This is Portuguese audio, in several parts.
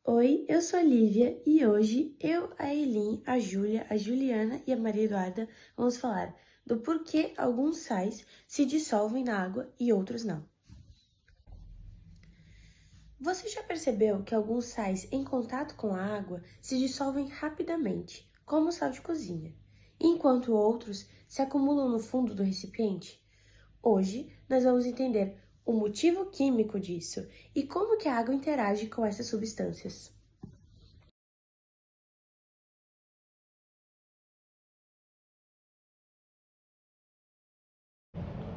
Oi, eu sou a Lívia e hoje eu, a Elin, a Júlia, a Juliana e a Maria Eduarda vamos falar do porquê alguns sais se dissolvem na água e outros não. Você já percebeu que alguns sais em contato com a água se dissolvem rapidamente, como o sal de cozinha, enquanto outros se acumulam no fundo do recipiente? Hoje nós vamos entender o motivo químico disso e como que a água interage com essas substâncias.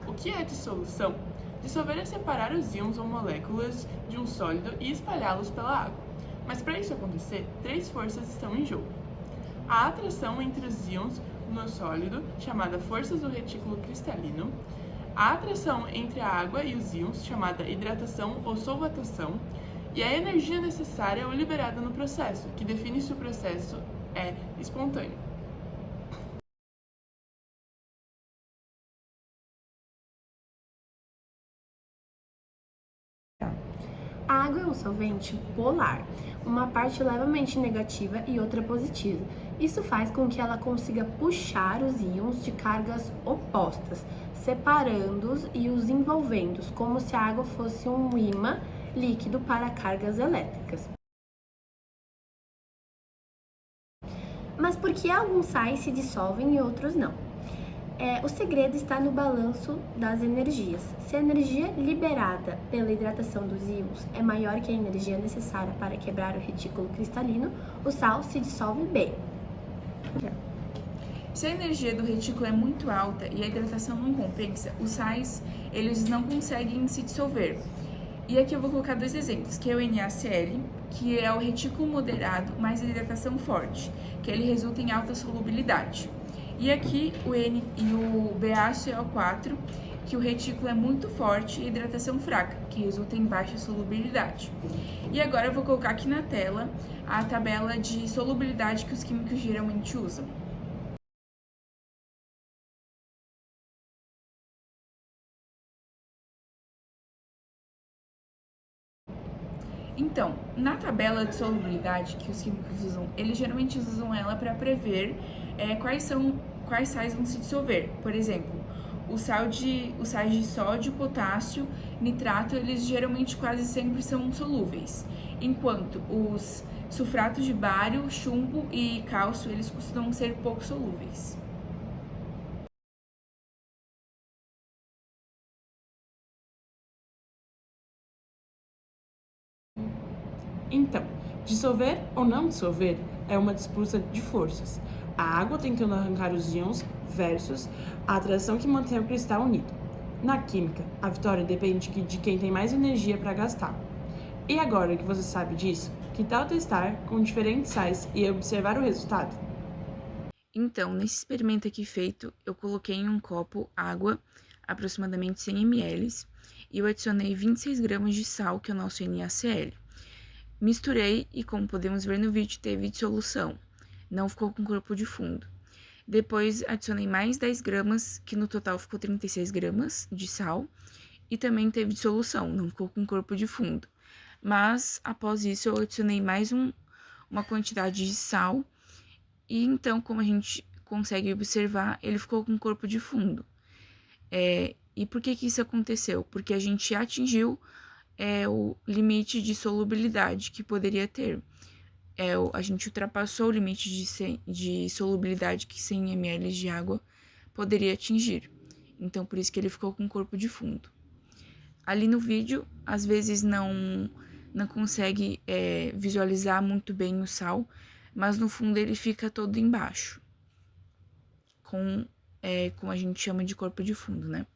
O que é dissolução? Dissolver é separar os íons ou moléculas de um sólido e espalhá-los pela água. Mas para isso acontecer, três forças estão em jogo. A atração entre os íons no sólido, chamada força do retículo cristalino, a atração entre a água e os íons, chamada hidratação ou solvatação, e a energia necessária ou liberada no processo, que define se o processo é espontâneo. A água é um solvente polar, uma parte levemente negativa e outra positiva. Isso faz com que ela consiga puxar os íons de cargas opostas, separando-os e os envolvendo, como se a água fosse um ímã líquido para cargas elétricas. Mas por que alguns sais se dissolvem e outros não? O segredo está no balanço das energias. Se a energia liberada pela hidratação dos íons é maior que a energia necessária para quebrar o retículo cristalino, o sal se dissolve bem. Se a energia do retículo é muito alta e a hidratação não compensa, os sais eles não conseguem se dissolver. E aqui eu vou colocar dois exemplos, que é o NaCl, que é o retículo moderado mais a hidratação forte, que ele resulta em alta solubilidade. E aqui o N e o BaCO4, que o retículo é muito forte e a hidratação fraca, que resulta em baixa solubilidade. E agora eu vou colocar aqui na tela a tabela de solubilidade que os químicos geralmente usam. Então, na tabela de solubilidade que os químicos usam, eles geralmente usam ela para prever quais sais vão se dissolver. Por exemplo, os sais de sódio, potássio, nitrato, eles geralmente quase sempre são solúveis, enquanto os sulfatos de bário, chumbo e cálcio, eles costumam ser pouco solúveis. Então, dissolver ou não dissolver é uma disputa de forças. A água tentando arrancar os íons versus a atração que mantém o cristal unido. Na química, a vitória depende de quem tem mais energia para gastar. E agora que você sabe disso, que tal testar com diferentes sais e observar o resultado? Então, nesse experimento aqui feito, eu coloquei em um copo água, aproximadamente 100 ml, e eu adicionei 26 gramas de sal, que é o nosso NaCl. Misturei e, como podemos ver no vídeo, teve dissolução. Não ficou com corpo de fundo. Depois, adicionei mais 10 gramas, que no total ficou 36 gramas de sal. E também teve dissolução, não ficou com corpo de fundo. Mas, após isso, eu adicionei mais uma quantidade de sal. E então, como a gente consegue observar, ele ficou com corpo de fundo. E por que isso aconteceu? Porque a gente atingiu o limite de solubilidade que poderia ter. A gente ultrapassou o limite de solubilidade que 100 ml de água poderia atingir. Então, por isso que ele ficou com corpo de fundo. Ali no vídeo, às vezes não consegue visualizar muito bem o sal, mas no fundo ele fica todo embaixo, com a gente chama de corpo de fundo, né?